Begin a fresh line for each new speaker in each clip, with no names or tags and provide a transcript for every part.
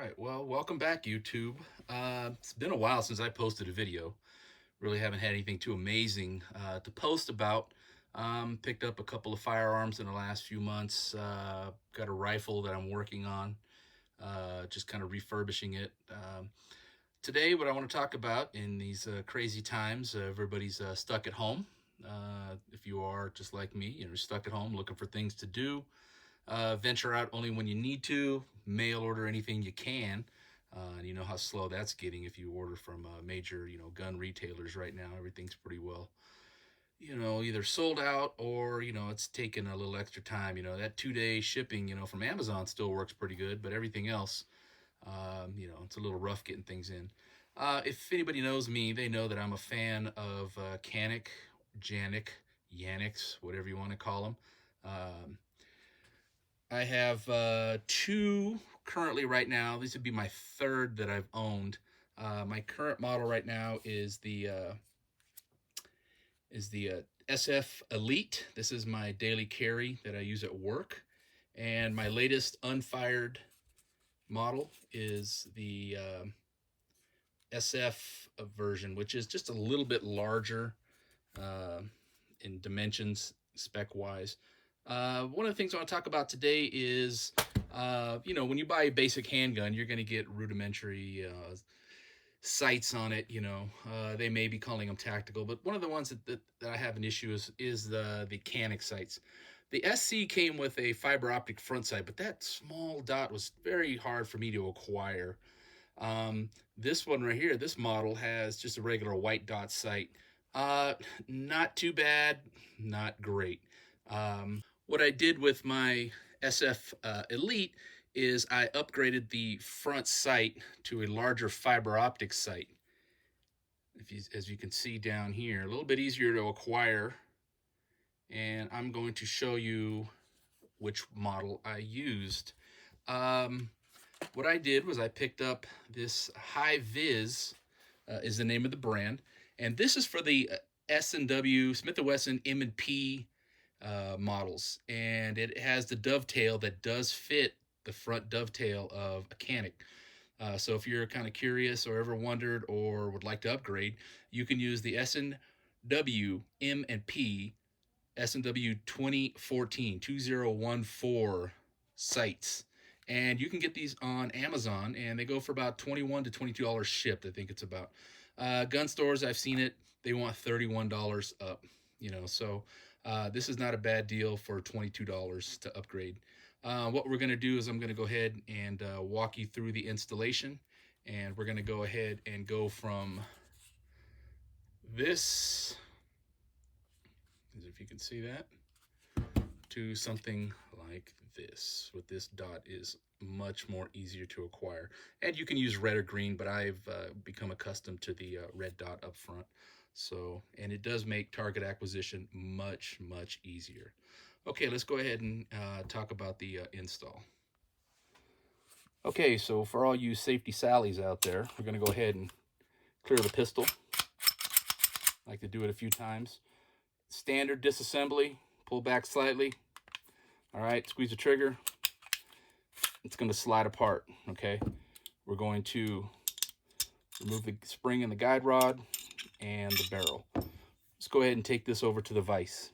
Right, well, welcome back, YouTube. It's been a while since I posted a video. Really haven't had anything too amazing to post about. Picked up a couple of firearms in the last few months. Got a rifle that I'm working on, just kind of refurbishing it. Today, what I want to talk about in these crazy times, everybody's stuck at home. If you are just like me, you're stuck at home looking for things to do. Venture out only when you need to, mail order anything you can. And you know how slow that's getting if you order from major, gun retailers right now. Everything's pretty well, either sold out or, it's taken a little extra time. That 2 day shipping, from Amazon still works pretty good, but everything else, it's a little rough getting things in. If anybody knows me, they know that I'm a fan of Canik, Janik, Yannick's, whatever you want to call them. I have two currently right now. This would be my third that I've owned. My current model right now is the SF Elite. This is my daily carry that I use at work, and my latest unfired model is the SF version, which is just a little bit larger in dimensions, spec wise. One of the things I want to talk about today is, when you buy a basic handgun, you're going to get rudimentary sights on it. They may be calling them tactical, but one of the ones that I have an issue is the Canik sights. The SC came with a fiber optic front sight, but that small dot was very hard for me to acquire. This one right here, this model has just a regular white dot sight. Not too bad, not great. What I did with my SF Elite is I upgraded the front sight to a larger fiber optic sight. As you can see down here, a little bit easier to acquire. And I'm going to show you which model I used. What I did was I picked up this High Vis, is the name of the brand. And this is for the S&W, Smith & Wesson M&P models, and it has the dovetail that does fit the front dovetail of a Canik. So if you're kind of curious or ever wondered or would like to upgrade, you can use the S&W M&P S&W 2014 sights, and you can get these on Amazon, and they go for about $21 to $22 shipped. I think it's about. Gun stores, I've seen it, they want $31 up. So this is not a bad deal for $22 to upgrade. What we're going to do is I'm going to go ahead and walk you through the installation, and we're going to go ahead and go from this, as if you can see that, to something like this. With this dot is much more easier to acquire, and you can use red or green, but I've become accustomed to the red dot up front. So, and it does make target acquisition much easier. Okay, let's go ahead and talk about the install. Okay, so for all you safety sallies out there, we're going to go ahead and clear the pistol. I like to do it a few times. Standard disassembly, pull back slightly. All right, squeeze the trigger. It's going to slide apart, okay? We're going to remove the spring and the guide rod and the barrel. Let's go ahead and take this over to the vise.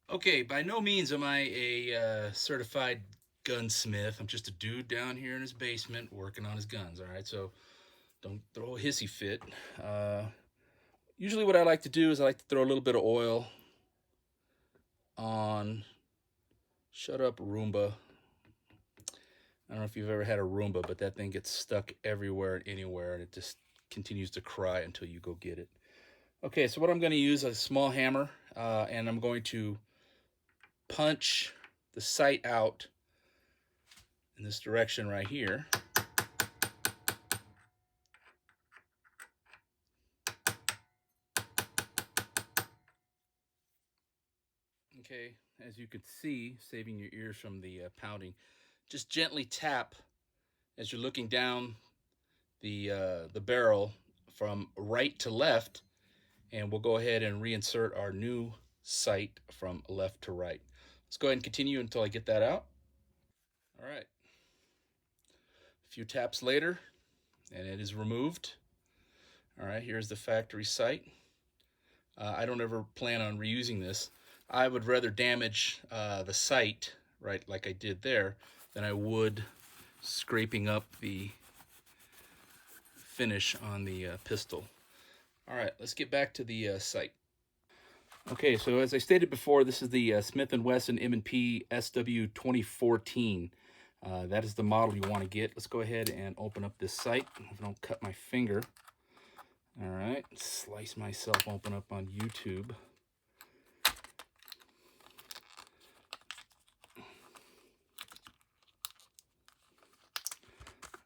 Okay, by no means am I a certified gunsmith. I'm just a dude down here in his basement working on his guns, all right? So don't throw a hissy fit. Usually what I like to do is I like to throw a little bit of oil on, shut up Roomba. I don't know if you've ever had a Roomba, but that thing gets stuck everywhere and anywhere, and it just continues to cry until you go get it. Okay, so what I'm going to use is a small hammer, and I'm going to punch the sight out in this direction right here. Okay, as you can see, saving your ears from the pounding, just gently tap as you're looking down the barrel from right to left, and we'll go ahead and reinsert our new sight from left to right. Let's go ahead and continue until I get that out. All right. A few taps later, and it is removed. All right, here's the factory sight. I don't ever plan on reusing this. I would rather damage the sight, right, like I did there, than I would scraping up the finish on the pistol. All right, let's get back to the sight. Okay, so as I stated before, this is the Smith & Wesson M&P SW 2014. That is the model you want to get. Let's go ahead and open up this sight. If I don't cut my finger. All right, slice myself open up on YouTube.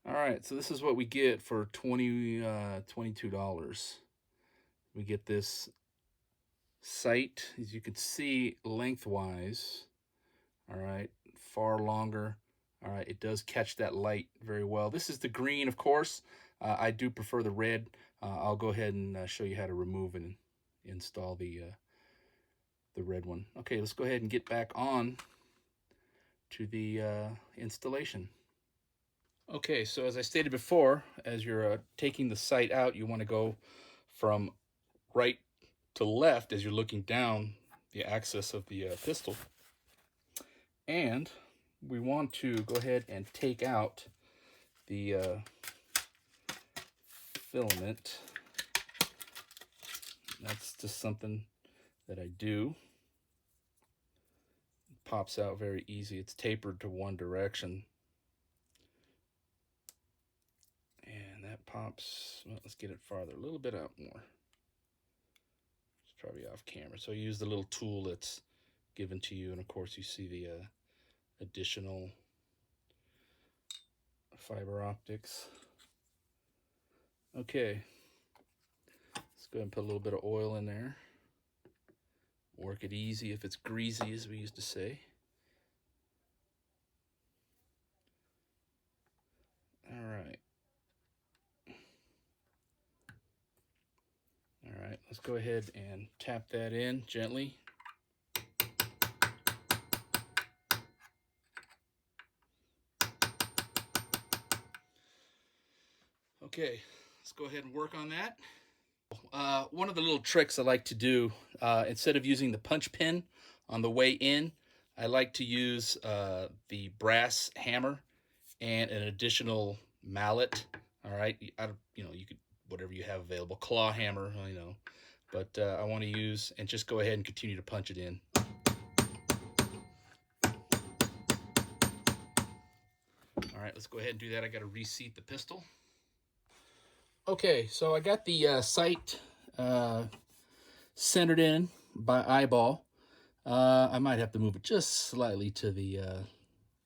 All right, so this is what we get for $22. We get this sight, as you can see, lengthwise. All right, far longer. All right, it does catch that light very well. This is the green, of course. I do prefer the red. I'll go ahead and show you how to remove and install the red one. Okay, let's go ahead and get back on to the installation. Okay, so as I stated before, as you're taking the sight out, you want to go from right to left as you're looking down the axis of the pistol. And we want to go ahead and take out the filament. That's just something that I do. It pops out very easy. It's tapered to one direction. And that pops, well, let's get it farther, a little bit out more. It's probably off camera. So use the little tool that's given to you, and of course you see the additional fiber optics. Okay, let's go ahead and put a little bit of oil in there. Work it easy if it's greasy, as we used to say. All right. All right, let's go ahead and tap that in gently. Okay, let's go ahead and work on that. One of the little tricks I like to do, instead of using the punch pin on the way in, I like to use the brass hammer and an additional mallet. All right, you could, whatever you have available, claw hammer, but I want to use, and just go ahead and continue to punch it in. All right, let's go ahead and do that. I got to reseat the pistol. Okay, so I got the sight centered in by eyeball. I might have to move it just slightly to the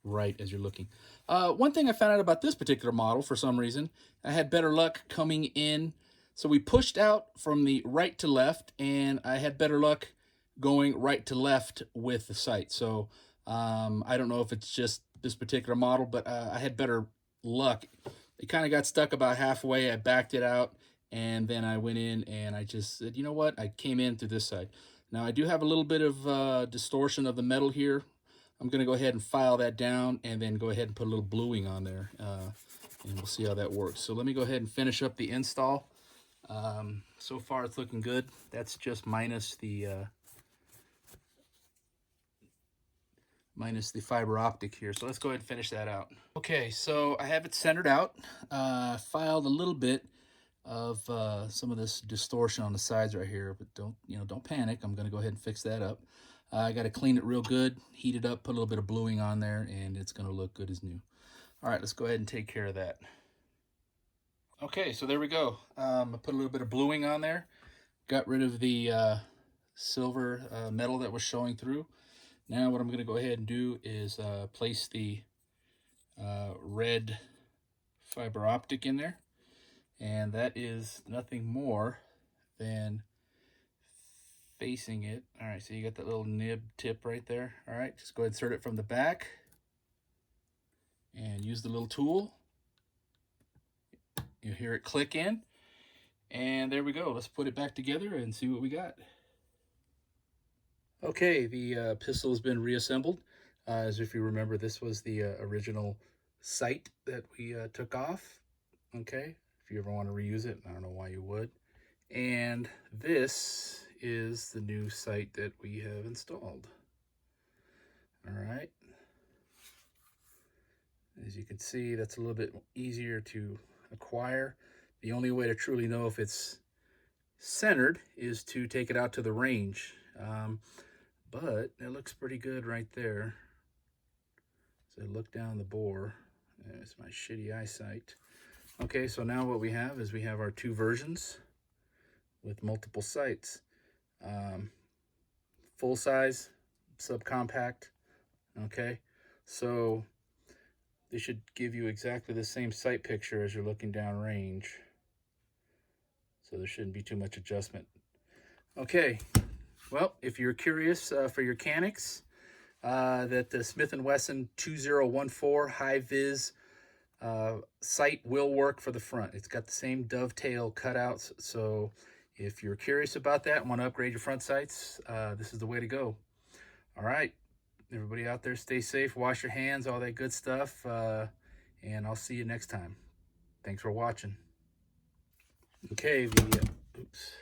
right as you're looking. One thing I found out about this particular model, for some reason, I had better luck coming in. So we pushed out from the right to left, and I had better luck going right to left with the sight. So I don't know if it's just this particular model, but I had better luck. It kind of got stuck about halfway. I backed it out, and then I went in, and I just said, you know what? I came in through this side. Now, I do have a little bit of distortion of the metal here. I'm going to go ahead and file that down, and then go ahead and put a little bluing on there, and we'll see how that works. So let me go ahead and finish up the install. So far, it's looking good. That's just minus the fiber optic here. So let's go ahead and finish that out. Okay, so I have it centered out. Filed a little bit of some of this distortion on the sides right here, but don't panic. I'm gonna go ahead and fix that up. I got to clean it real good, heat it up, put a little bit of bluing on there, and it's gonna look good as new. All right, let's go ahead and take care of that. Okay, so there we go. I put a little bit of bluing on there, got rid of the silver metal that was showing through. Now what I'm going to go ahead and do is place the red fiber optic in there. And that is nothing more than facing it. All right, so you got that little nib tip right there. All right, just go ahead and insert it from the back. And use the little tool. You'll hear it click in. And there we go. Let's put it back together and see what we got. Okay, the pistol has been reassembled. As if you remember, this was the original sight that we took off. Okay, if you ever want to reuse it, I don't know why you would. And this is the new sight that we have installed. All right. As you can see, that's a little bit easier to acquire. The only way to truly know if it's centered is to take it out to the range. But it looks pretty good right there. So look down the bore. There's my shitty eyesight. Okay, so now what we have is we have our two versions with multiple sights. Full size, subcompact. Okay, so they should give you exactly the same sight picture as you're looking down range. So there shouldn't be too much adjustment. Okay, well, if you're curious for your Caniks, that the Smith & Wesson 2014 high-vis sight will work for the front. It's got the same dovetail cutouts, so if you're curious about that and want to upgrade your front sights, this is the way to go. All right, everybody out there, stay safe, wash your hands, all that good stuff, and I'll see you next time. Thanks for watching. Okay, oops.